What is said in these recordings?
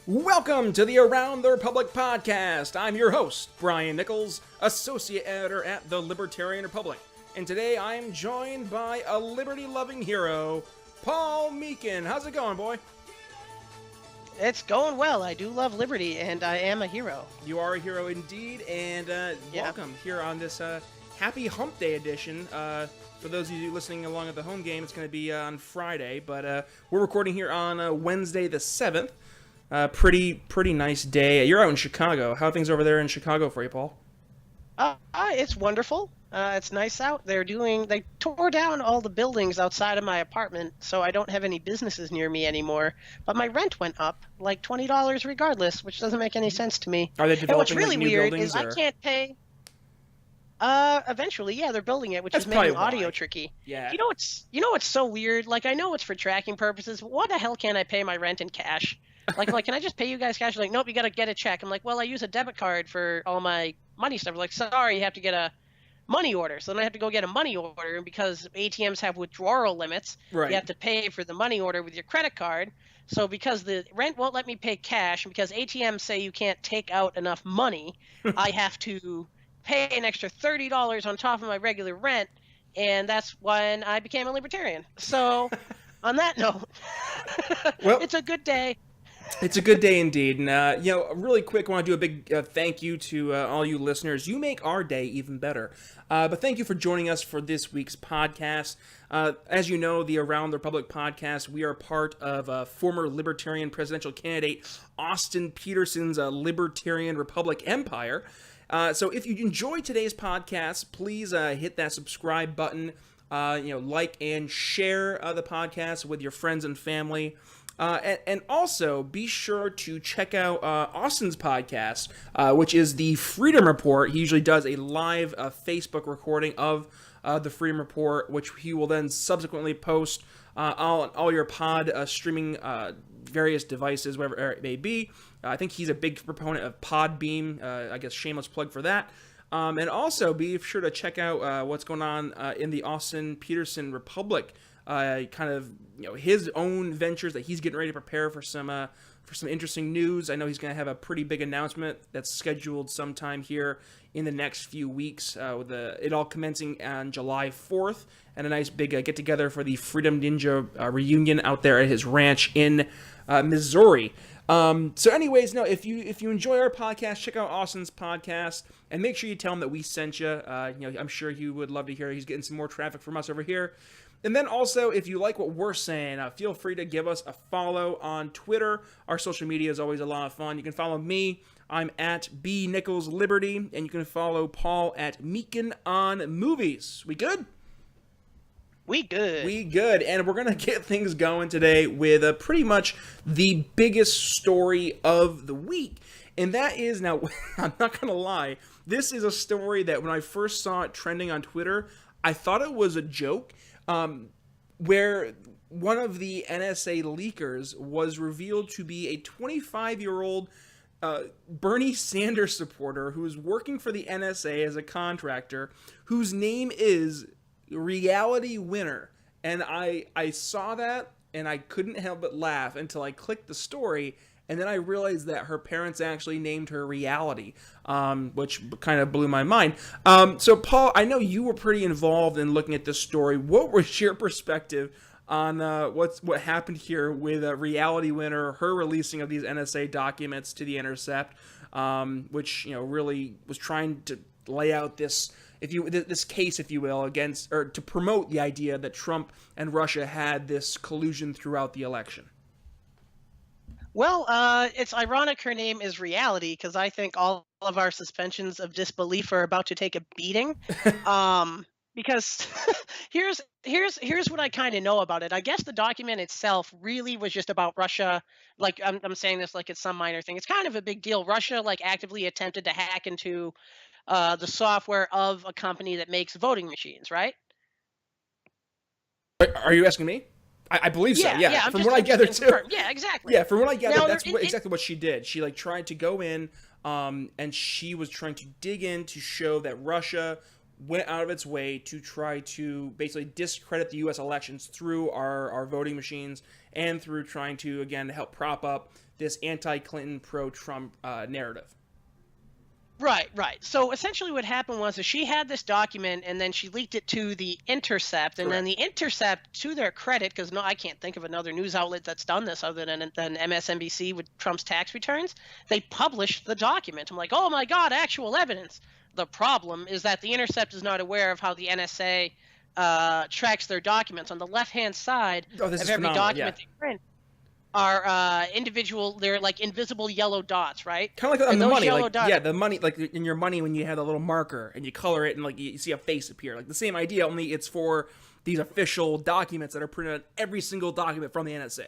Welcome to the Around the Republic podcast. I'm your host, Brian Nichols, Associate Editor at the Libertarian Republic. And today I'm joined by a liberty-loving hero, Paul Meekin. How's it going, boy? It's going well. I do love liberty, and I am a hero. You are a hero indeed, and welcome here on this Happy Hump Day edition. For those of you listening along at the home game, it's going to be on Friday, but we're recording here on Wednesday the 7th. Pretty nice day. You're out in Chicago. How are things over there in Chicago for you, Paul? It's wonderful. It's nice out. They tore down all the buildings outside of my apartment, so I don't have any businesses near me anymore. But my rent went up like $20 regardless, which doesn't make any sense to me. Are they developing and what's really new weird buildings, is I can't pay. Eventually, yeah, they're building it, which is making audio tricky. Yeah. You know what's so weird? Like, I know it's for tracking purposes, but why the hell can't I pay my rent in cash? Like, can I just pay you guys cash? Like, nope, you got to get a check. I'm like, well, I use a debit card for all my money stuff. Like, sorry, you have to get a money order. So then I have to go get a money order, and because ATMs have withdrawal limits, right, you have to pay for the money order with your credit card. So because the rent won't let me pay cash, and because ATMs say you can't take out enough money, I have to pay an extra $30 on top of my regular rent, and that's when I became a libertarian. So on that note, well, it's a good day. It's a good day indeed. And, really quick, I want to do a big thank you to all you listeners. You make our day even better. But thank you for joining us for this week's podcast. As you know, the Around the Republic podcast, we are part of former Libertarian presidential candidate Austin Peterson's Libertarian Republic empire. So if you enjoyed today's podcast, please hit that subscribe button, like and share the podcast with your friends and family. And also be sure to check out Austin's podcast, which is the Freedom Report. He usually does a live Facebook recording of the Freedom Report, which he will then subsequently post on all your pod streaming various devices, wherever it may be. I think he's a big proponent of Podbeam. I guess shameless plug for that. And also be sure to check out what's going on in the Austin Peterson Republic. His own ventures that he's getting ready to prepare for some interesting news. I know he's going to have a pretty big announcement that's scheduled sometime here in the next few weeks, with it all commencing on July 4th, and a nice big get-together for the Freedom Ninja reunion out there at his ranch in Missouri. So anyways, if you enjoy our podcast, check out Austin's podcast, and make sure you tell him that we sent you. I'm sure he would love to hear he's getting some more traffic from us over here. And then also, if you like what we're saying, feel free to give us a follow on Twitter. Our social media is always a lot of fun. You can follow me. I'm at bnicholsliberty, and you can follow Paul at Meekin on Movies. We good? We good. And we're going to get things going today with pretty much the biggest story of the week. And that is, now, I'm not going to lie, this is a story that when I first saw it trending on Twitter, I thought it was a joke. Where one of the NSA leakers was revealed to be a 25-year-old Bernie Sanders supporter who's working for the NSA as a contractor, whose name is Reality Winner. And I saw that, and I couldn't help but laugh until I clicked the story, and then I realized that her parents actually named her Reality, which kind of blew my mind. So, Paul, I know you were pretty involved in looking at this story. What was your perspective on what happened here with Reality Winner, her releasing of these NSA documents to The Intercept, which really was trying to lay out this case, if you will, against, or to promote the idea that Trump and Russia had this collusion throughout the election? Well, it's ironic her name is Reality, because I think all of our suspensions of disbelief are about to take a beating. Because here's what I kind of know about it. I guess the document itself really was just about Russia. Like, I'm saying this like it's some minor thing. It's kind of a big deal. Russia actively attempted to hack into the software of a company that makes voting machines, right? Are you asking me? I believe so. Yeah. From what I gather too. Yeah, exactly. Yeah, from what I gather, that's exactly what she did. She tried to go in, and she was trying to dig in to show that Russia went out of its way to try to basically discredit the U.S. elections through our voting machines and through trying to, again, help prop up this anti-Clinton, pro-Trump narrative. Right. So essentially what happened was that she had this document and then she leaked it to The Intercept. And then The Intercept, to their credit, because I can't think of another news outlet that's done this other than MSNBC with Trump's tax returns, they published the document. I'm like, oh my God, actual evidence. The problem is that The Intercept is not aware of how the NSA tracks their documents. On the left-hand side of every document they print are individual, they're like invisible yellow dots, right? Kind of like on the money, like, the money, like in your money when you have a little marker and you color it and like you see a face appear, like the same idea, only it's for these official documents that are printed on every single document from the NSA.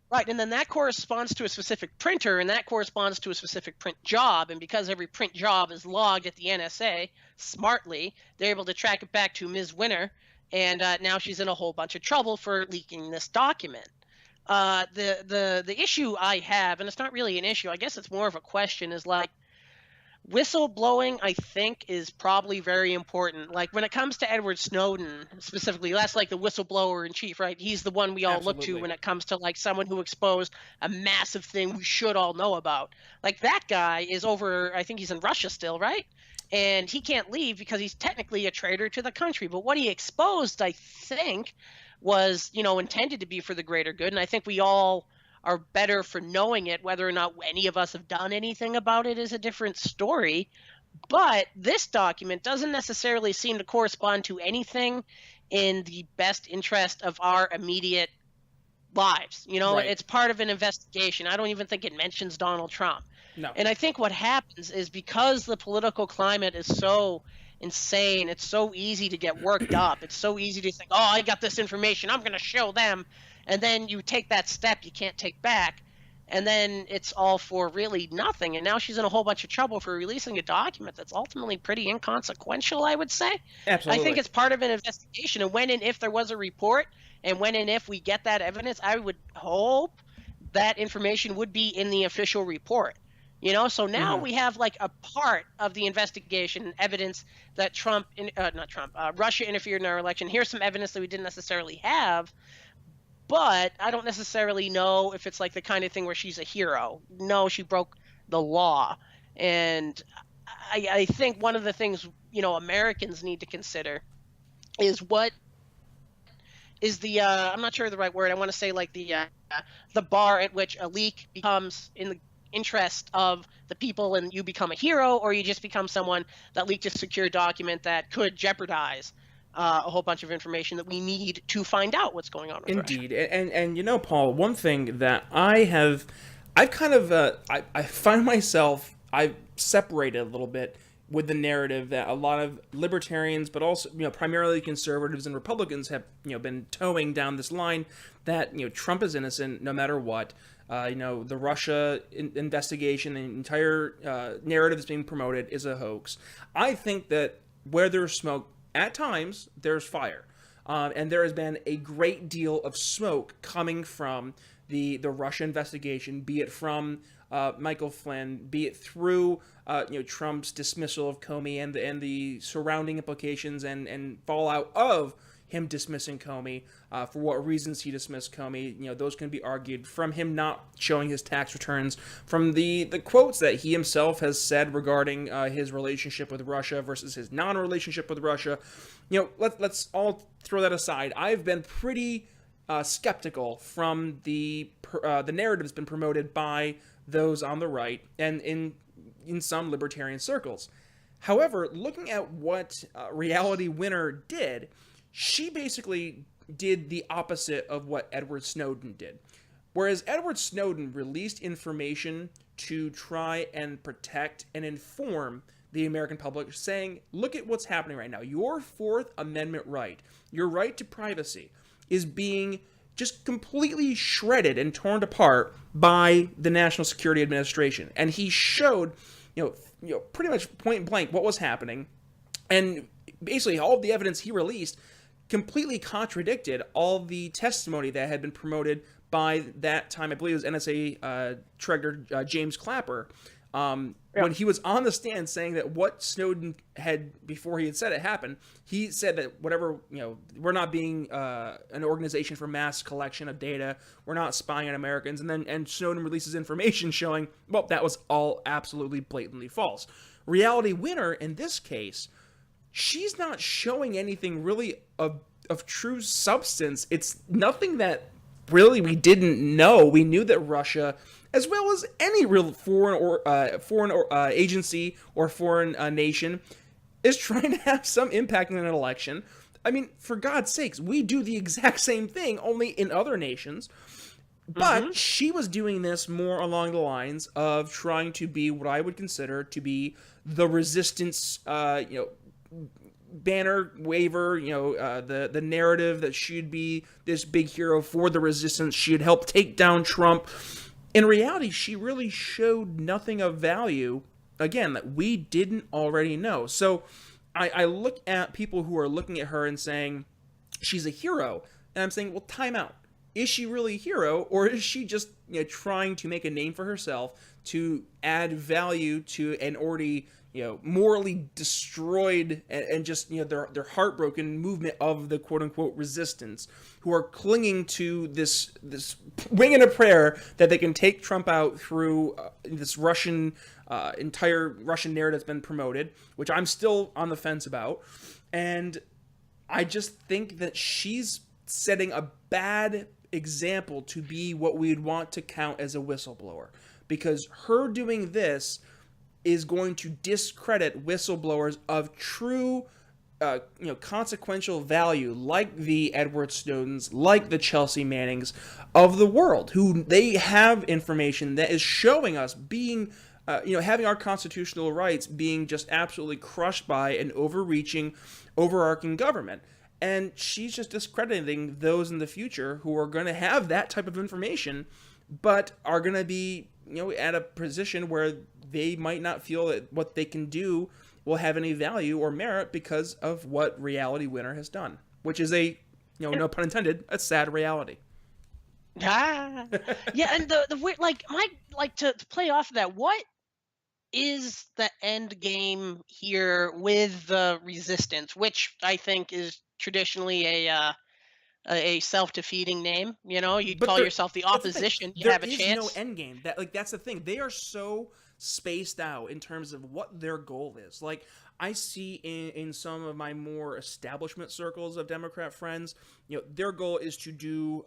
Right, and then that corresponds to a specific printer, and that corresponds to a specific print job, and because every print job is logged at the NSA, smartly, they're able to track it back to Ms. Winner, and now she's in a whole bunch of trouble for leaking this document. The issue I have, and it's not really an issue, I guess it's more of a question, is like whistleblowing, I think, is probably very important. Like when it comes to Edward Snowden specifically, that's like the whistleblower in chief, right? He's the one we all look to when it comes to like someone who exposed a massive thing we should all know about. Like that guy is over, I think he's in Russia still, right? And he can't leave because he's technically a traitor to the country. But what he exposed, I think, was, intended to be for the greater good. And I think we all are better for knowing it. Whether or not any of us have done anything about it is a different story. But this document doesn't necessarily seem to correspond to anything in the best interest of our immediate lives. Right. It's part of an investigation. I don't even think it mentions Donald Trump. No. And I think what happens is because the political climate is so insane, it's so easy to get worked up. It's so easy to think, oh, I got this information, I'm going to show them. And then you take that step you can't take back. And then it's all for really nothing. And now she's in a whole bunch of trouble for releasing a document that's ultimately pretty inconsequential, I would say. Absolutely. I think it's part of an investigation. And when and if there was a report, and when and if we get that evidence, I would hope that information would be in the official report. So now we have like a part of the investigation evidence that Russia interfered in our election. Here's some evidence that we didn't necessarily have, but I don't necessarily know if it's like the kind of thing where she's a hero. No, she broke the law. And I think one of the things, Americans need to consider is what is the, I'm not sure of the right word. I want to say like the bar at which a leak becomes in the interest of the people and you become a hero, or you just become someone that leaked a secure document that could jeopardize a whole bunch of information that we need to find out what's going on with Indeed. Russia. And Paul, one thing that I've kind of I find myself, I've separated a little bit with the narrative that a lot of libertarians, but also primarily conservatives and Republicans have been towing down this line that Trump is innocent no matter what. The Russia investigation, the entire narrative that's being promoted is a hoax. I think that where there's smoke, at times, there's fire. And there has been a great deal of smoke coming from the Russia investigation, be it from Michael Flynn, be it through Trump's dismissal of Comey and the surrounding implications and fallout of him dismissing Comey, for what reasons he dismissed Comey. Those can be argued from him not showing his tax returns, from the quotes that he himself has said regarding his relationship with Russia versus his non-relationship with Russia. Let's all throw that aside. I've been pretty skeptical from the narrative that's been promoted by those on the right and in some libertarian circles. However, looking at what Reality Winner did, she basically did the opposite of what Edward Snowden did. Whereas Edward Snowden released information to try and protect and inform the American public, saying, look at what's happening right now. Your Fourth Amendment right, your right to privacy, is being just completely shredded and torn apart by the National Security Administration. And he showed, pretty much point blank what was happening. And basically all of the evidence he released completely contradicted all the testimony that had been promoted by that time, I believe it was NSA Director James Clapper, When he was on the stand saying that what Snowden had, before he had said it happened, he said that whatever, we're not being an organization for mass collection of data, we're not spying on Americans, and Snowden releases information showing, well, that was all absolutely blatantly false. Reality Winner, in this case, she's not showing anything really of true substance. It's nothing that really we didn't know. We knew that Russia, as well as any real foreign agency or foreign nation, is trying to have some impact in an election. I mean, for God's sakes, we do the exact same thing, only in other nations. But she was doing this more along the lines of trying to be what I would consider to be the resistance, banner waver, the narrative that she'd be this big hero for the resistance. She'd help take down Trump. In reality, she really showed nothing of value, again, that we didn't already know. So I look at people who are looking at her and saying she's a hero, and I'm saying, well, time out. Is she really a hero, or is she just trying to make a name for herself to add value to an already morally destroyed and just their heartbroken movement of the quote unquote resistance, who are clinging to this wing and a prayer that they can take Trump out through this entire Russian narrative that's been promoted, which I'm still on the fence about. And I just think that she's setting a bad example to be what we'd want to count as a whistleblower, because her doing this is going to discredit whistleblowers of true consequential value, like the Edward Snowdens, like the Chelsea Mannings of the world, who they have information that is showing us being having our constitutional rights being just absolutely crushed by an overreaching, overarching government. And she's just discrediting those in the future who are going to have that type of information, but are going to be, at a position where they might not feel that what they can do will have any value or merit because of what Reality Winner has done, which is no pun intended, a sad reality. Yeah, and the weird, to play off of that, what is the end game here with the resistance, which I think is traditionally a self-defeating name. You'd call yourself the opposition, you have a chance. There is no end game. That's the thing. They are so spaced out in terms of what their goal is. Like, I see in some of my more establishment circles of Democrat friends, their goal is to do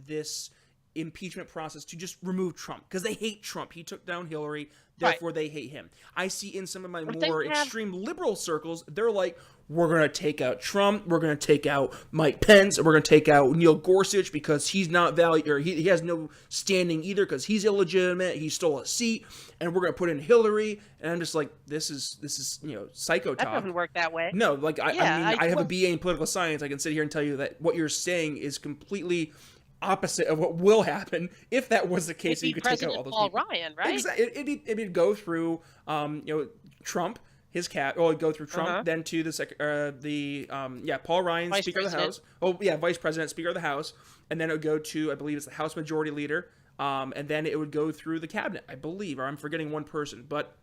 this impeachment process to just remove Trump because they hate Trump. He took down Hillary, therefore they hate him. I see in some of my more extreme liberal circles, they're like, we're going to take out Trump, we're going to take out Mike Pence, and we're going to take out Neil Gorsuch because he's not valued, or he has no standing either because he's illegitimate, he stole a seat, and we're going to put in Hillary. And I'm just like, this is psycho talk. That doesn't work that way. No, I have a BA in political science. I can sit here and tell you that what you're saying is completely opposite of what will happen if that was the case. You could take out all those Paul people. Ryan, right? Exactly. It'd go through Trump, his cat. Well, it'd go through Trump, then to Paul Ryan, Vice Speaker President. Of the House. Oh yeah, Vice President, Speaker of the House, and then it would go to, I believe it's the House Majority Leader, and then it would go through the cabinet, I believe, or I'm forgetting one person, but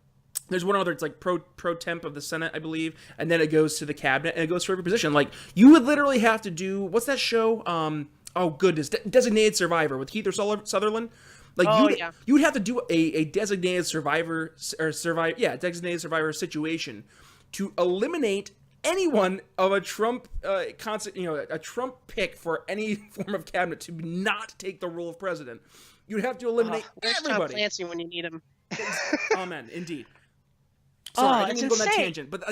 there's one other. It's like pro temp of the Senate, I believe, and then it goes to the cabinet and it goes for every position. Like, you would literally have to do, what's that show? Oh goodness, Designated Survivor with Heath or Sutherland. Like, you would have to do a designated survivor designated survivor situation to eliminate anyone of a Trump a Trump pick for any form of cabinet to not take the role of president. You'd have to eliminate everybody. Tom Clancy when you need him. Amen, indeed. Sorry, I didn't mean to go on that tangent, but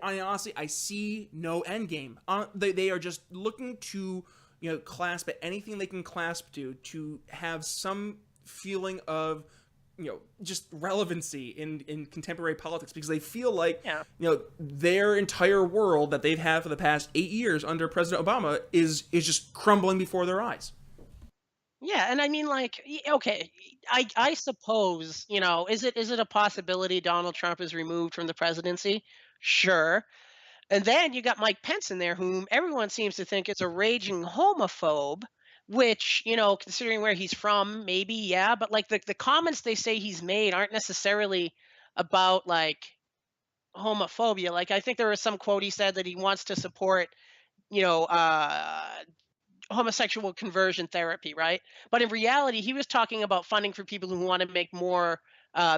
I honestly, I see no end game. They are just looking to clasp at anything they can clasp to have some feeling of just relevancy in contemporary politics, because they feel like their entire world that they've had for the past 8 years under President Obama is just crumbling before their eyes. Yeah, and I mean, okay, I suppose, is it a possibility Donald Trump is removed from the presidency? Sure. And then you got Mike Pence in there, whom everyone seems to think is a raging homophobe, which, considering where he's from, maybe, yeah. But the comments they say he's made aren't necessarily about like homophobia. Like I think there was some quote he said that he wants to support, you know, homosexual conversion therapy, right? But in reality, he was talking about funding for people who want to make more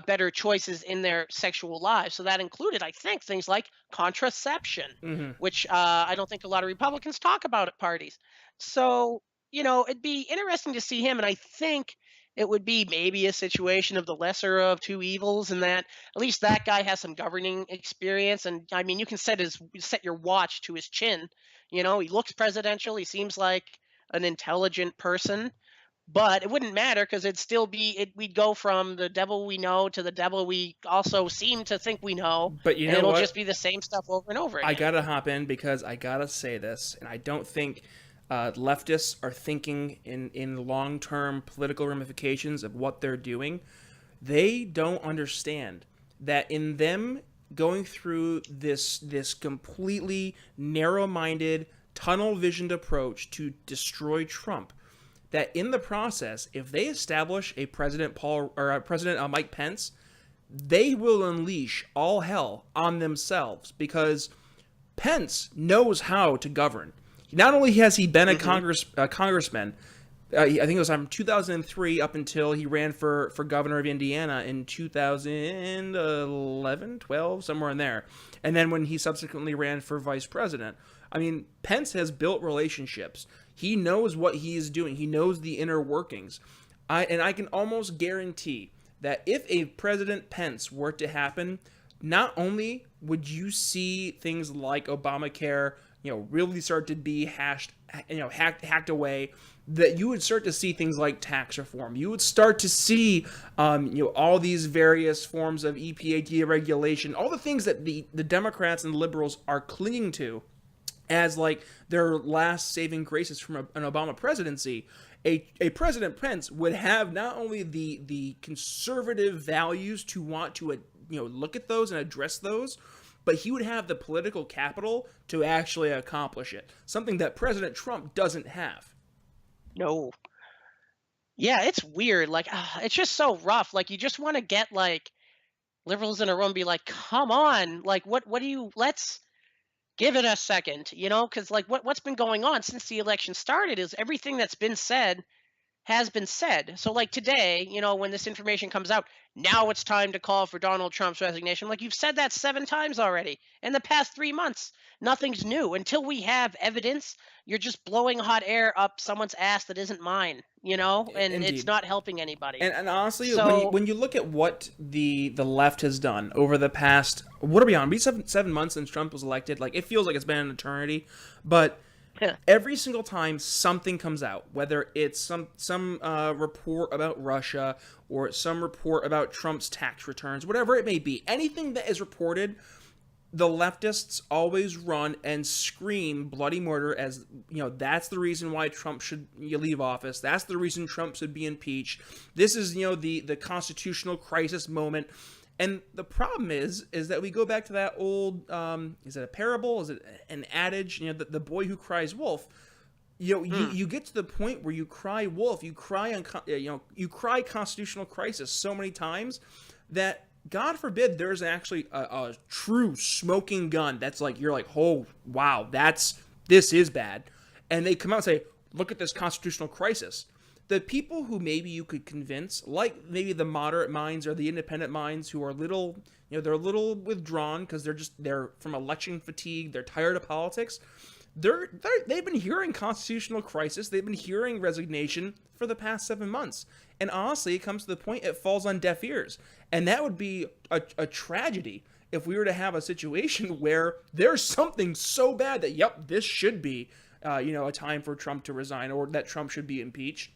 better choices in their sexual lives. So that included, I think, things like contraception, Hmm. which I don't think a lot of Republicans talk about at parties. So, it'd be interesting to see him. And I think it would be maybe a situation of the lesser of two evils, and that at least that guy has some governing experience. And I mean, you can set your watch to his chin. He looks presidential. He seems like an intelligent person, but it wouldn't matter because it'd still be it. We'd go from the devil we know to the devil we also seem to think we know, But you and know it'll what? just be the same stuff over and over I again. gotta hop in because I gotta say this, and I don't think leftists are thinking in long term political ramifications of what they're doing. They don't understand that in them going through this completely narrow minded, tunnel visioned approach to destroy Trump, that in the process, if they establish a President Mike Pence, they will unleash all hell on themselves because Pence knows how to govern. Not only has he been a Hmm. congressman, I think it was from 2003 up until he ran for governor of Indiana in 2011, 12, somewhere in there. And then when he subsequently ran for vice president, I mean, Pence has built relationships. He knows what he is doing. He knows the inner workings. I can almost guarantee that if a President Pence were to happen, not only would you see things like Obamacare, really start to be hacked away, that you would start to see things like tax reform. You would start to see, all these various forms of EPA deregulation, all the things that the Democrats and the liberals are clinging to as like their last saving graces from an Obama presidency. A President Pence would have not only the conservative values to want to look at those and address those, but he would have the political capital to actually accomplish it. Something that President Trump doesn't have. No, yeah, it's weird. Like, it's just so rough. Like, you just want to get like liberals in a room, and be like, "Come on, like, what do you? Let's give it a second, because like what's been going on since the election started is everything that's been said has been said. So, like today, when this information comes out, now it's time to call for Donald Trump's resignation. Like you've said that 7 times already in the past 3 months. Nothing's new. Until we have evidence, you're just blowing hot air up someone's ass that isn't mine, and it's Indeed. not helping anybody. And honestly, So, when you look at what the left has done over the past, what are we on? We 7 months since Trump was elected. Like it feels like it's been an eternity, but every single time something comes out, whether it's some report about Russia or some report about Trump's tax returns, whatever it may be, anything that is reported, the leftists always run and scream bloody murder as that's the reason why Trump should leave office. That's the reason Trump should be impeached. This is the constitutional crisis moment. And the problem is that we go back to that old is it a parable? Is it an adage? The boy who cries wolf. You get to the point where you cry wolf, you cry you cry constitutional crisis so many times that God forbid there's actually a true smoking gun that's like you're like, oh wow, this is bad, and they come out and say, look at this constitutional crisis. The people who maybe you could convince, like maybe the moderate minds or the independent minds, who are little, they're a little withdrawn because they're from election fatigue, they're tired of politics. They've been hearing constitutional crisis, they've been hearing resignation for the past 7 months, and honestly, it comes to the point it falls on deaf ears, and that would be a tragedy if we were to have a situation where there's something so bad that this should be a time for Trump to resign or that Trump should be impeached,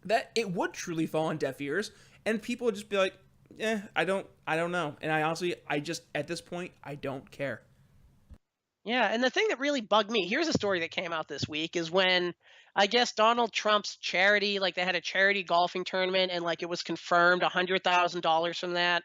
that it would truly fall on deaf ears, and people would just be like, I don't know, and I just at this point I don't care. yeah, and the thing that really bugged me, here's a story that came out this week, is when I guess Donald Trump's charity, like they had a charity golfing tournament, and like it was confirmed $100,000 from that.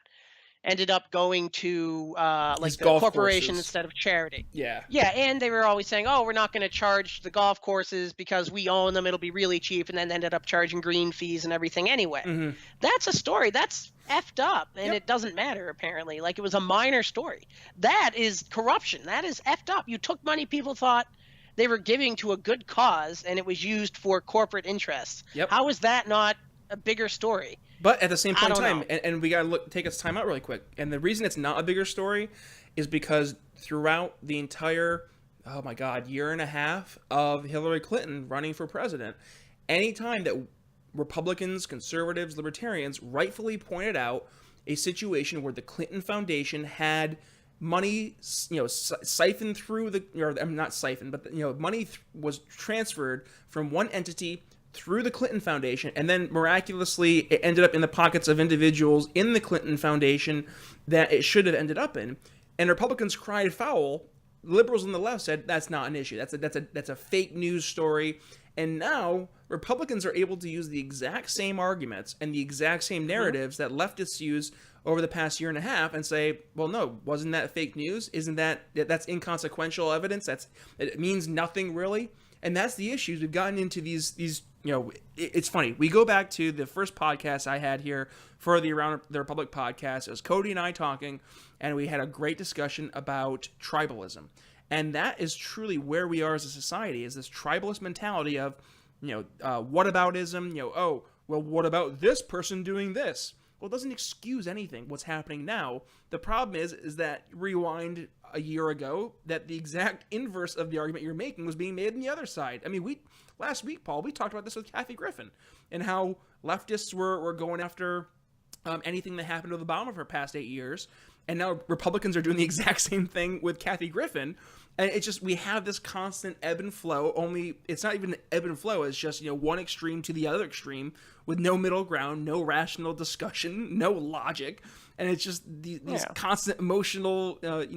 ended up going to His like the golf corporation courses. instead of charity. Yeah. Yeah, and they were always saying, "Oh, we're not going to charge the golf courses because we own them. It'll be really cheap," and then ended up charging green fees and everything anyway. Hmm. That's a story. That's effed up, and Yep. it doesn't matter apparently. Like it was a minor story. That is corruption. That is effed up. You took money people thought they were giving to a good cause, and it was used for corporate interests. Yep. How is that not a bigger story? But at the same I point in don't time, know. and we gotta take us time out really quick. And the reason it's not a bigger story is because throughout the entire, oh my God, year and a half of Hillary Clinton running for president, anytime that Republicans, conservatives, libertarians rightfully pointed out a situation where the Clinton Foundation had money, siphoned through the, or not siphoned, but money was transferred from one entity through the Clinton Foundation, and then miraculously it ended up in the pockets of individuals in the Clinton Foundation that it should have ended up in. And Republicans cried foul. Liberals on the left said that's not an issue. That's a fake news story. And now Republicans are able to use the exact same arguments and the exact same narratives that leftists use over the past year and a half and say, well, no, wasn't that fake news? Isn't that's inconsequential evidence? It means nothing really. And that's the issues. We've gotten into these it's funny. We go back to the first podcast I had here for the Around the Republic podcast. It was Cody and I talking, and we had a great discussion about tribalism. And that is truly where we are as a society, is this tribalist mentality of, whataboutism, oh, well, what about this person doing this? Well, it doesn't excuse anything, what's happening now. The problem is that rewind a year ago, that the exact inverse of the argument you're making was being made on the other side. I mean, last week, Paul, we talked about this with Kathy Griffin and how leftists were going after anything that happened to Obama for the past 8 years. And now Republicans are doing the exact same thing with Kathy Griffin. And it's just, we have this constant ebb and flow, only it's not even ebb and flow, it's just, one extreme to the other extreme with no middle ground, no rational discussion, no logic. And it's just these constant emotional, I don't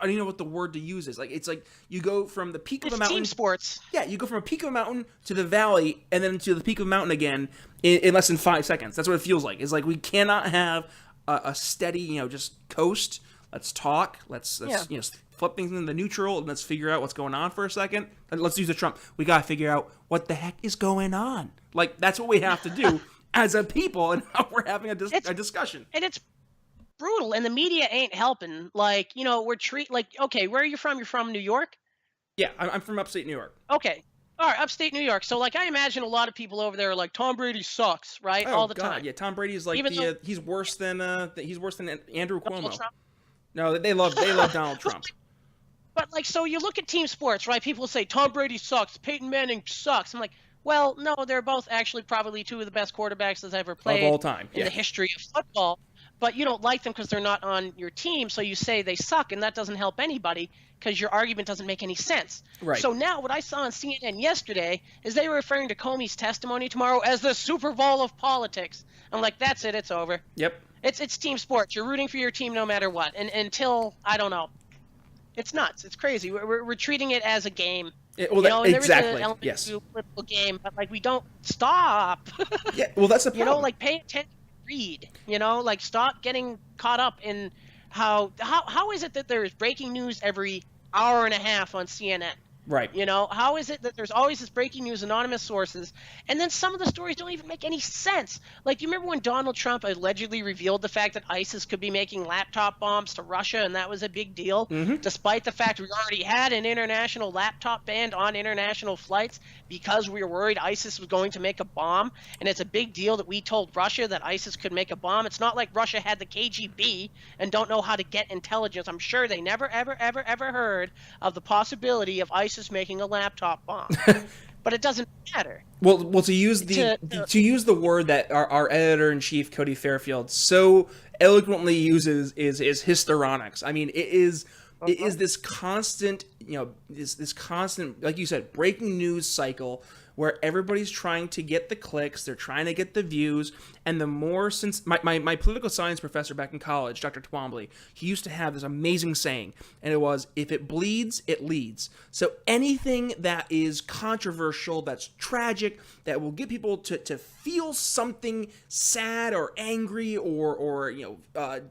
even know what the word to use is. It's like you go from the peak of a mountain. Team sports. Yeah, you go from a peak of a mountain to the valley and then to the peak of a mountain again in less than 5 seconds. That's what it feels like. It's like we cannot have a steady, just coast. Let's talk. Let's flip things into the neutral and let's figure out what's going on for a second. And let's use the Trump. We got to figure out what the heck is going on. That's what we have to do as a people, and how we're having a discussion. And it's brutal, and the media ain't helping. Okay, where are you from? You're from New York? Yeah, I'm from upstate New York. Okay. All right, upstate New York. So, I imagine a lot of people over there are like, Tom Brady sucks, right? All the time. Yeah, Tom Brady is he's worse than Andrew Cuomo. Trump. No, they love Donald Trump. But so you look at team sports, right? People say Tom Brady sucks, Peyton Manning sucks. I'm like, well, no, they're both actually probably two of the best quarterbacks that's ever played of all time in the history of football. But you don't like them because they're not on your team, so you say they suck, and that doesn't help anybody because your argument doesn't make any sense. Right. So now what I saw on CNN yesterday is they were referring to Comey's testimony tomorrow as the Super Bowl of politics. I'm like, that's it, it's over. Yep. It's team sports. You're rooting for your team no matter what. And until, I don't know. It's nuts. It's crazy. We're treating it as a game. Exactly. There is an element yes. to a political game, but we don't stop. Yeah. Well, that's the problem. Pay attention, read. Stop getting caught up in how is it that there's breaking news every hour and a half on CNN? Right. How is it that there's always this breaking news, anonymous sources, and then some of the stories don't even make any sense? Do you remember when Donald Trump allegedly revealed the fact that ISIS could be making laptop bombs to Russia, and that was a big deal, despite the fact we already had an international laptop ban on international flights because we were worried ISIS was going to make a bomb, and it's a big deal that we told Russia that ISIS could make a bomb. It's not like Russia had the KGB and don't know how to get intelligence. I'm sure they never, ever, ever, ever heard of the possibility of ISIS making a laptop bomb. But it doesn't matter. Well, to use the word that our editor-in-chief Cody Fairfield so eloquently uses is histrionics. I mean, it is this constant, this constant, like you said, breaking news cycle where everybody's trying to get the clicks, they're trying to get the views, and the more, since my political science professor back in college, Dr. Twombly, he used to have this amazing saying, and it was, if it bleeds, it leads. So anything that is controversial, that's tragic, that will get people to feel something sad or angry or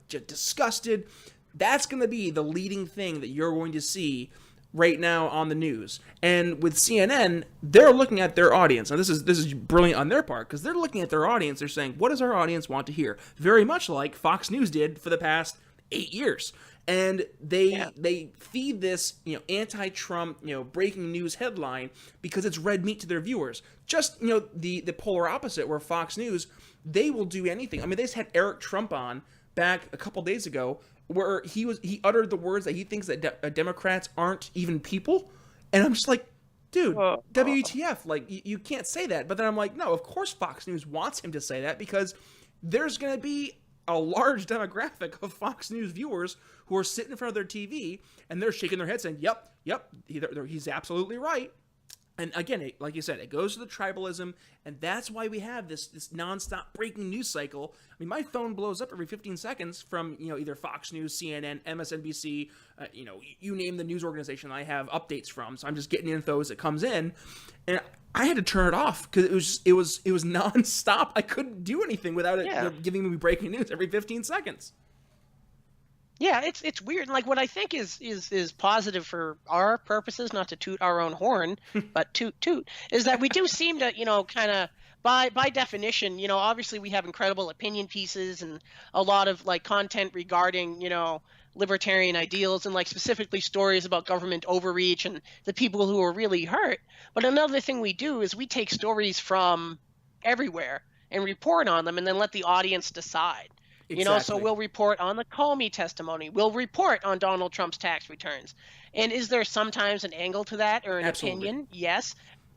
disgusted, that's going to be the leading thing that you're going to see right now on the news. And with CNN, they're looking at their audience. Now, this is brilliant on their part, because they're looking at their audience. They're saying, what does our audience want to hear? Very much like Fox News did for the past 8 years. And they feed this, anti-Trump, breaking news headline because it's red meat to their viewers. Just, the polar opposite, where Fox News, they will do anything. I mean, they just had Eric Trump on back a couple days ago, where he uttered the words that he thinks that Democrats aren't even people. And I'm just like, dude, WTF, like, you can't say that. But then I'm like, no, of course Fox News wants him to say that, because there's going to be a large demographic of Fox News viewers who are sitting in front of their TV and they're shaking their heads saying, yep, he's absolutely right. And again, like you said, it goes to the tribalism, and that's why we have this nonstop breaking news cycle. I mean, my phone blows up every 15 seconds from, either Fox News, CNN, MSNBC, you name the news organization I have updates from. So I'm just getting info as it comes in, and I had to turn it off because it was nonstop. I couldn't do anything without it giving me breaking news every 15 seconds. Yeah, it's weird. Like, what I think is positive for our purposes, not to toot our own horn, but toot, is that we do seem to, kind of by definition, obviously we have incredible opinion pieces and a lot of like content regarding, libertarian ideals and like specifically stories about government overreach and the people who are really hurt. But another thing we do is we take stories from everywhere and report on them and then let the audience decide. Exactly. So we'll report on the Comey testimony. We'll report on Donald Trump's tax returns. And is there sometimes an angle to that or an opinion? Yes.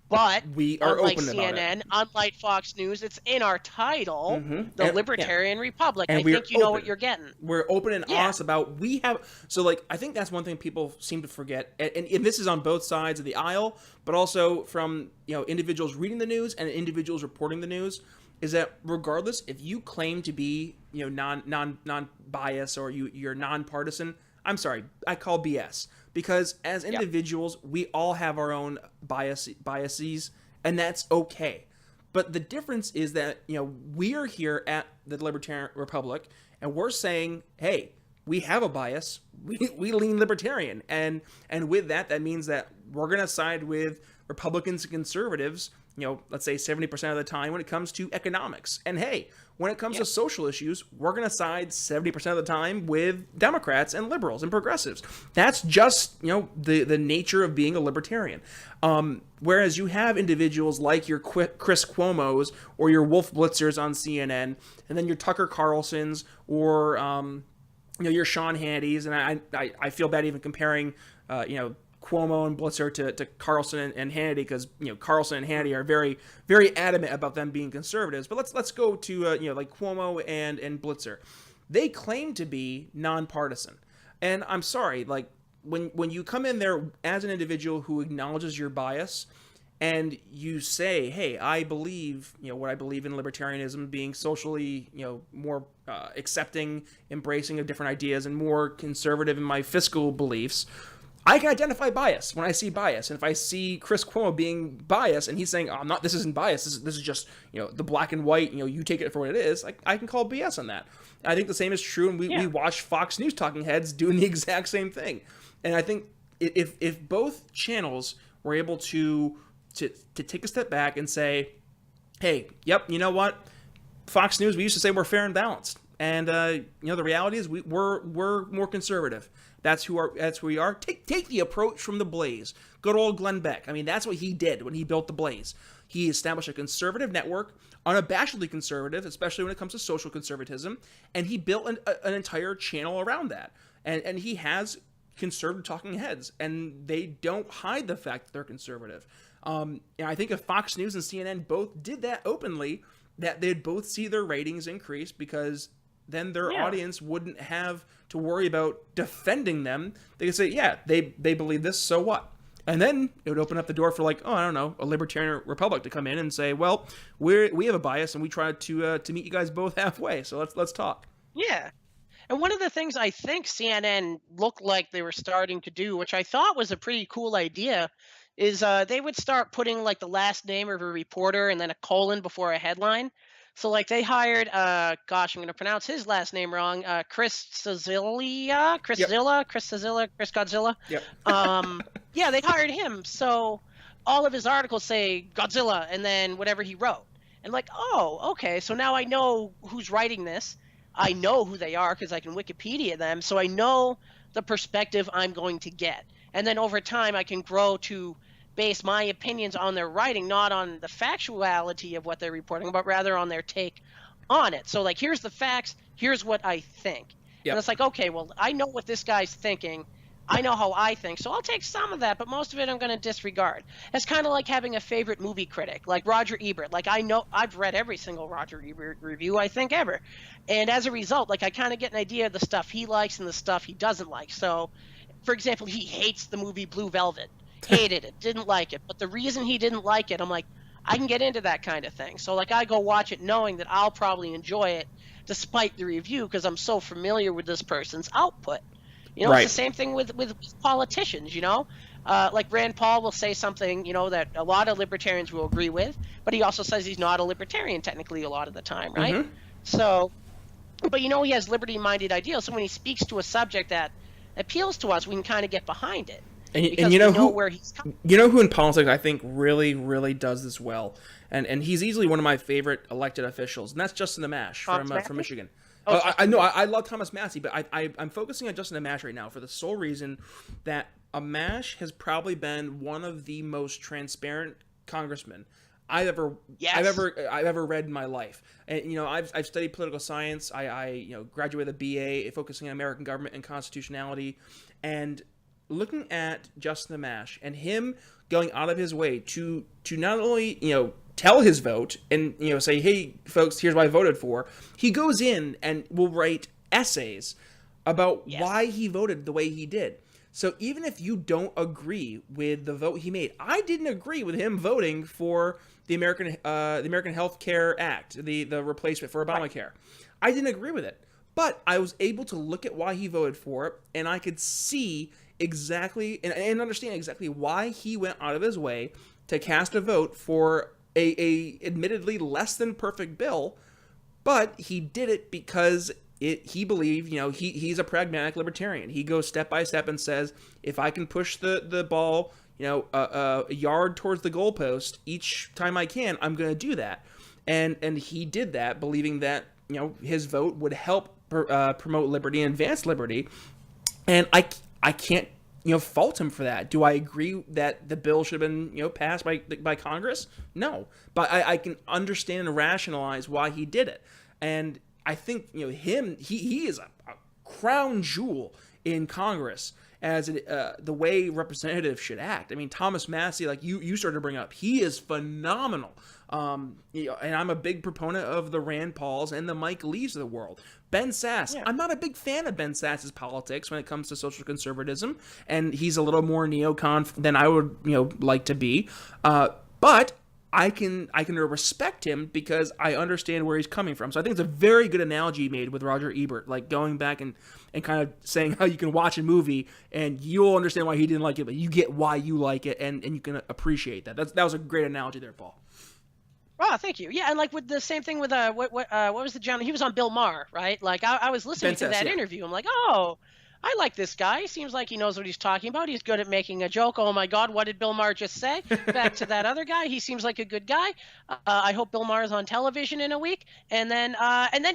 But we are unlike open about CNN, it. unlike Fox News, it's in our title, the Libertarian Republic. And I think you know what you're getting. We're open and honest about I think that's one thing people seem to forget, and this is on both sides of the aisle, but also from individuals reading the news and individuals reporting the news, is that regardless if you claim to be non-bias or you're nonpartisan, I'm sorry, I call BS. Because as individuals, we all have our own biases, and that's okay. But the difference is that, we're here at the Libertarian Republic, and we're saying, hey, we have a bias. We lean libertarian. And with that means that we're going to side with Republicans and conservatives, let's say 70% of the time when it comes to economics. And hey, when it comes to social issues, we're going to side 70% of the time with Democrats and liberals and progressives. That's just, the nature of being a libertarian. Whereas you have individuals like your Chris Cuomo's or your Wolf Blitzers on CNN, and then your Tucker Carlsons or, your Sean Hannity's. And I feel bad even comparing, Cuomo and Blitzer to Carlson and Hannity, because Carlson and Hannity are very, very adamant about them being conservatives. But let's go to like Cuomo and Blitzer. They claim to be nonpartisan, and I'm sorry, like when you come in there as an individual who acknowledges your bias, and you say, hey, I believe what I believe in libertarianism, being socially more accepting, embracing of different ideas, and more conservative in my fiscal beliefs. I can identify bias when I see bias. And if I see Chris Cuomo being biased and he's saying, oh, this isn't bias, this is just, the black and white, you take it for what it is, I can call BS on that. And I think the same is true, and we watch Fox News talking heads doing the exact same thing. And I think if both channels were able to take a step back and say, hey, yep, you know what? Fox News, we used to say we're fair and balanced. And, the reality is we're more conservative. That's who we are. Take the approach from the Blaze. Good old Glenn Beck. I mean, that's what he did when he built the Blaze. He established a conservative network, unabashedly conservative, especially when it comes to social conservatism, and he built an entire channel around that. And he has conservative talking heads, and they don't hide the fact that they're conservative. And I think if Fox News and CNN both did that openly, that they'd both see their ratings increase, because then their audience wouldn't have to worry about defending them. They could say, yeah, they believe this, so what? And then it would open up the door for, like, I don't know, a libertarian republic to come in and say, well, we have a bias and we try to meet you guys both halfway. So let's talk. Yeah. And one of the things I think CNN looked like they were starting to do, which I thought was a pretty cool idea, is they would start putting like the last name of a reporter and then a colon before a headline. So like they hired, gosh, I'm going to pronounce his last name wrong, Chris Cecilia, Chris Yep. Zilla, Chris Cecilia, Chris Godzilla. Yep. Yeah, they hired him. So all of his articles say Godzilla and then whatever he wrote. And like, oh, okay, so now I know who's writing this. I know who they are because I can Wikipedia them. So I know the perspective I'm going to get. And then over time, I can grow to base my opinions on their writing, not on the factuality of what they're reporting, but rather on their take on it. So, like, here's the facts. Here's what I think. Yep. And it's like, okay, well, I know what this guy's thinking. I know how I think, so I'll take some of that, but most of it I'm going to disregard. It's kind of like having a favorite movie critic, like Roger Ebert. Like, I know I've read every single Roger Ebert review, I think, ever. And as a result, like, I kind of get an idea of the stuff he likes and the stuff he doesn't like. So, for example, he hates the movie Blue Velvet. Hated it, didn't like it. But the reason he didn't like it, I'm like, I can get into that kind of thing. So, like, I go watch it knowing that I'll probably enjoy it despite the review because I'm so familiar with this person's output. You know, Right. It's the same thing with politicians, you know? Like Rand Paul will say something, you know, that a lot of libertarians will agree with, but he also says he's not a libertarian technically a lot of the time, right? Mm-hmm. So, but you know, he has liberty-minded ideals. So when he speaks to a subject that appeals to us, we can kind of get behind it. And you know we know who, where he's coming. You know who in politics I think really, really does this well, and he's easily one of my favorite elected officials, and that's Justin Amash from Michigan. I know I love Thomas Massey, but I'm focusing on Justin Amash right now for the sole reason that Amash has probably been one of the most transparent congressmen I've ever read in my life. And you know, I've studied political science. I graduated a BA focusing on American government and constitutionality, and looking at Justin Amash and him going out of his way to not only tell his vote and say, hey folks, here's what I voted for. He goes in and will write essays about why he voted the way he did. So even if you don't agree with the vote he made, I didn't agree with him voting for the American Health Care Act, the replacement for Obamacare. I didn't agree with it, but I was able to look at why he voted for it, and I could see exactly and understand exactly why he went out of his way to cast a vote for a admittedly less than perfect bill, but he did it because he believed, he's a pragmatic libertarian. He goes step by step and says, if I can push the ball, a yard towards the goalpost each time I can, I'm going to do that. And he did that, believing that, his vote would help promote liberty and advance liberty. And I can't, fault him for that. Do I agree that the bill should have been, passed by Congress? No. But I can understand and rationalize why he did it. And I think, he is a crown jewel in Congress as the way representatives should act. I mean, Thomas Massey, like you started to bring up, he is phenomenal. And I'm a big proponent of the Rand Pauls and the Mike Lees of the world. Ben Sass, I'm not a big fan of Ben Sass's politics when it comes to social conservatism, and he's a little more neocon than I would like to be. But I can respect him because I understand where he's coming from. So I think it's a very good analogy you made with Roger Ebert, like going back and kind of saying how you can watch a movie and you'll understand why he didn't like it, but you get why you like it and you can appreciate that. That was a great analogy there, Paul. Oh, thank you. Yeah, and like with the same thing with what was the gentleman? He was on Bill Maher, right? Like I was listening to that interview. I'm like, oh, I like this guy. He seems like he knows what he's talking about. He's good at making a joke. Oh my God, what did Bill Maher just say? Back to that other guy. He seems like a good guy. I hope Bill Maher is on television in a week. And then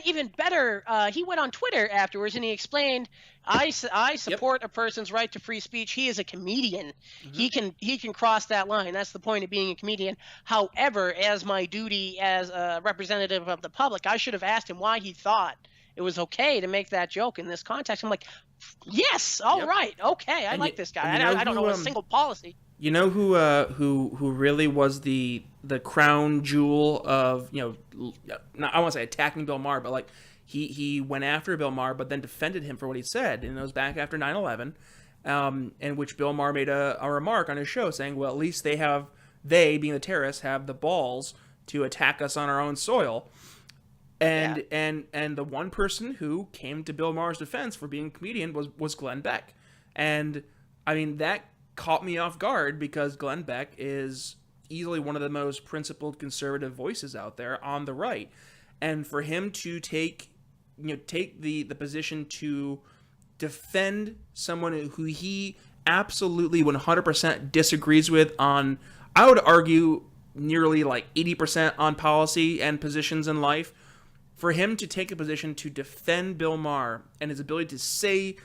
even better, he went on Twitter afterwards and he explained, I support a person's right to free speech. He is a comedian. Mm-hmm. He can cross that line. That's the point of being a comedian. However, as my duty as a representative of the public, I should have asked him why he thought it was okay to make that joke in this context. I'm like, yes, all right, okay, I like this guy. I don't know a single policy. You know who really was the crown jewel of not, I won't say attacking Bill Maher, but like he went after Bill Maher, but then defended him for what he said, and it was back after 9/11. in which Bill Maher made a remark on his show saying, well, at least being the terrorists, have the balls to attack us on our own soil. And the one person who came to Bill Maher's defense for being a comedian was Glenn Beck. And I mean, that caught me off guard because Glenn Beck is easily one of the most principled conservative voices out there on the right. And for him to take the position to defend someone who he absolutely 100% disagrees with on, I would argue, nearly like 80% on policy and positions in life, for him to take a position to defend Bill Maher and his ability to say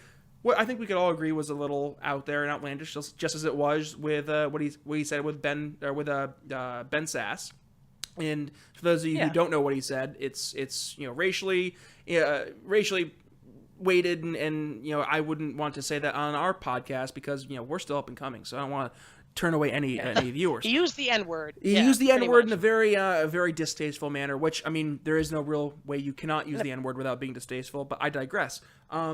what I think we could all agree was a little out there and outlandish, just as it was with what he said with Ben Sass. And for those of you who don't know what he said, it's racially weighted, and I wouldn't want to say that on our podcast because we're still up and coming, so I don't want to turn away any viewers. He used the N-word. He used the N-word in a very distasteful manner, which, I mean, there is no real way you cannot use the N-word without being distasteful, but I digress. I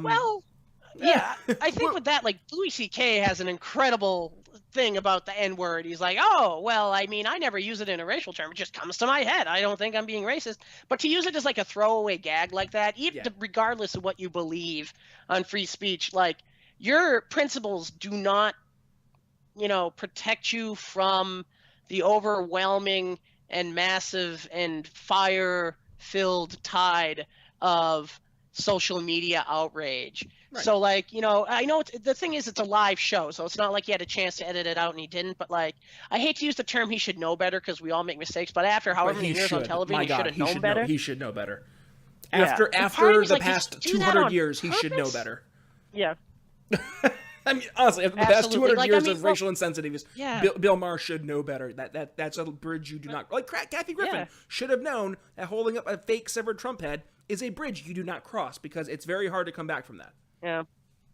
think with that, like, Louis C.K. has an incredible thing about the N-word. He's like, oh, well, I mean, I never use it in a racial term. It just comes to my head. I don't think I'm being racist. But to use it as like a throwaway gag like that, regardless of what you believe on free speech, like, your principles do not protect you from the overwhelming and massive and fire-filled tide of social media outrage. Right. So, like, I know the thing is it's a live show, so it's not like he had a chance to edit it out and he didn't. But, like, I hate to use the term he should know better because we all make mistakes. But after however many years on television, he should have known better. He should know better. After the past 200 years, he should know better. Yeah. I mean, honestly, after the past 200 years of racial insensitiveness, Bill Maher should know better. That's a bridge you do not... Like, Kathy Griffin should have known that holding up a fake severed Trump head is a bridge you do not cross because it's very hard to come back from that. Yeah.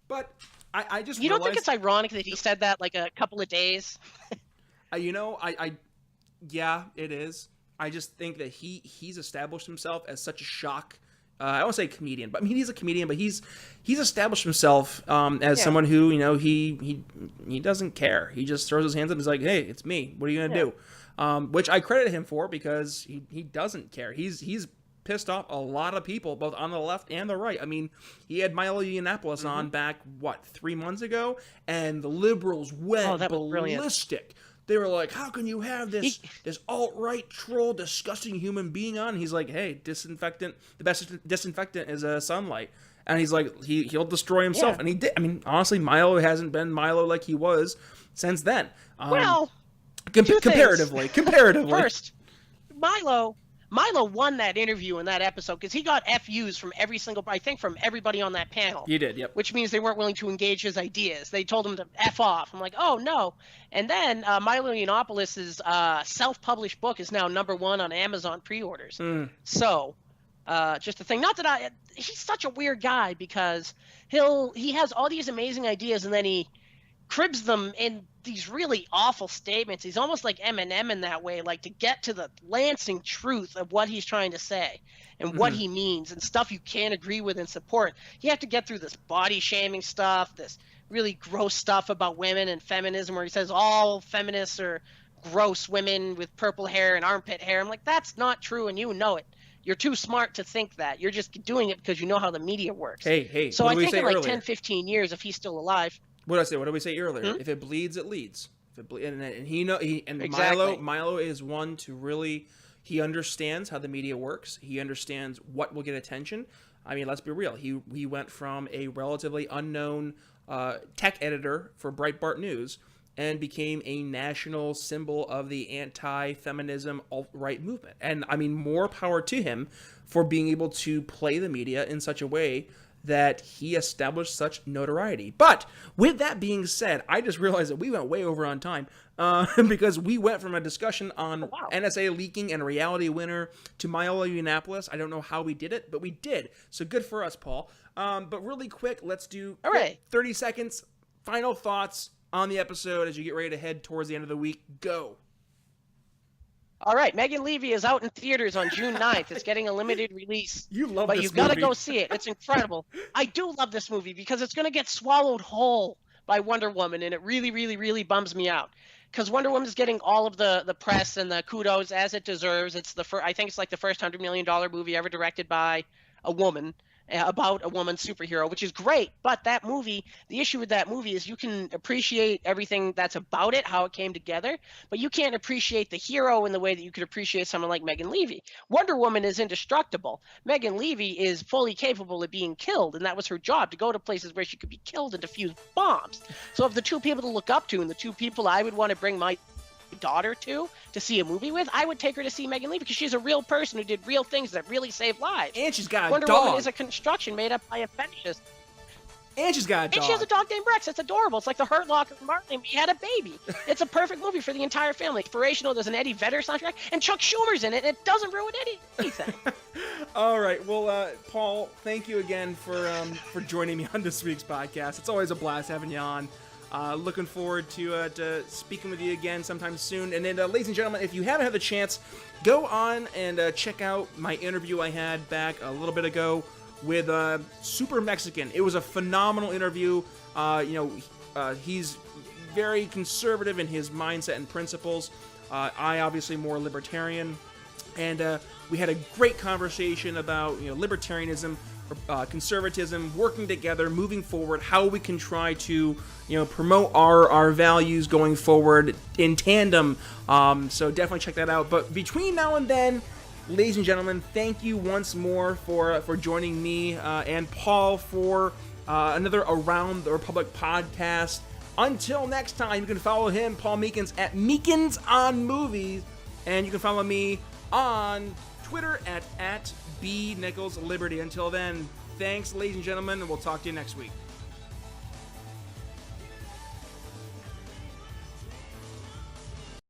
But I just don't think it's ironic that he said that like a couple of days? Yeah, it is. I just think that he's established himself as such a shock. I don't want to say comedian, but I mean he's a comedian, but he's established himself as someone who he doesn't care. He just throws his hands up and is like, hey, it's me. What are you gonna do? Which I credit him for because he doesn't care. He's pissed off a lot of people, both on the left and the right. I mean, he had Milo Yiannopoulos on back 3 months ago, and the liberals went ballistic. They were like, how can you have this alt-right troll, disgusting human being on? And he's like, hey, disinfectant, the best disinfectant is sunlight. And he's like, he'll destroy himself. And he did. I mean, honestly, Milo hasn't been Milo like he was since then. Comparatively. First, Milo won that interview in that episode because he got FUs from from everybody on that panel. He did, yep. Which means they weren't willing to engage his ideas. They told him to F off. I'm like, oh, no. And then Milo Yiannopoulos' self-published book is now #1 on Amazon pre-orders. So, just a thing. Not that he's such a weird guy because he has all these amazing ideas and then he cribs them in these really awful statements. He's almost like Eminem in that way, like to get to the lancing truth of what he's trying to say and what he means and stuff you can't agree with and support. You have to get through this body shaming stuff, this really gross stuff about women and feminism where he says all feminists are gross women with purple hair and armpit hair. I'm like, that's not true and you know it. You're too smart to think that. You're just doing it because you know how the media works. Hey. So I think in like 10, 15 years, if he's still alive... What did I say? What did we say earlier? If it bleeds, it leads. And Exactly. Milo is one to really, he understands how the media works. He understands what will get attention. I mean, let's be real. He went from a relatively unknown tech editor for Breitbart News and became a national symbol of the anti-feminism alt-right movement. And I mean, more power to him for being able to play the media in such a way that he established such notoriety. But with that being said, I just realized that we went way over on time because we went from a discussion on NSA leaking and Reality Winner to Milo Yiannopoulos. I don't know how we did it, but we did. So good for us, Paul. But really quick, let's do 30 seconds. Final thoughts on the episode as you get ready to head towards the end of the week. Go. All right, Megan Levy is out in theaters on June 9th. It's getting a limited release. You love but this you've got to movie. go see it. It's incredible. I do love this movie because it's going to get swallowed whole by Wonder Woman, and it really, really, really bums me out because Wonder Woman is getting all of the press and the kudos as it deserves. It's the first, I think it's like the first $100 million movie ever directed by a woman, about a woman superhero, which is great. But that movie, the issue with that movie is you can appreciate everything that's about it, how it came together, but you can't appreciate the hero in the way that you could appreciate someone like Megan Levy. Wonder Woman is indestructible. Megan Levy is fully capable of being killed, and that was her job, to go to places where she could be killed and defuse bombs. So of the two people to look up to and the two people I would want to bring my daughter to see a movie with, I would take her to see Megan Levy because she's a real person who did real things that really saved lives. And she's got a Wonder dog. Woman is a construction made up by a fetishist. And she's got a dog. And she has a dog named Rex. It's adorable. It's like the Hurt Locker from Martin. We had a baby. It's a perfect movie for the entire family. Inspirational. There's an Eddie Vedder soundtrack, and Chuck Schumer's in it, and it doesn't ruin anything. All right. Well, Paul, thank you again for joining me on this week's podcast. It's always a blast having you on. Looking forward to speaking with you again sometime soon. And then, ladies and gentlemen, if you haven't had the chance, go on and check out my interview I had back a little bit ago with Super Mexican. It was a phenomenal interview. He's very conservative in his mindset and principles. I obviously more libertarian. And we had a great conversation about libertarianism, conservatism, working together, moving forward, how we can try to promote our values going forward in tandem. So definitely check that out. But between now and then, ladies and gentlemen, thank you once more for joining me and Paul for another Around the Republic podcast. Until next time, you can follow him, Paul Meekins, at Meekins on Movies, and you can follow me on Twitter at @BNicholsLiberty. Until then, thanks, ladies and gentlemen, and we'll talk to you next week.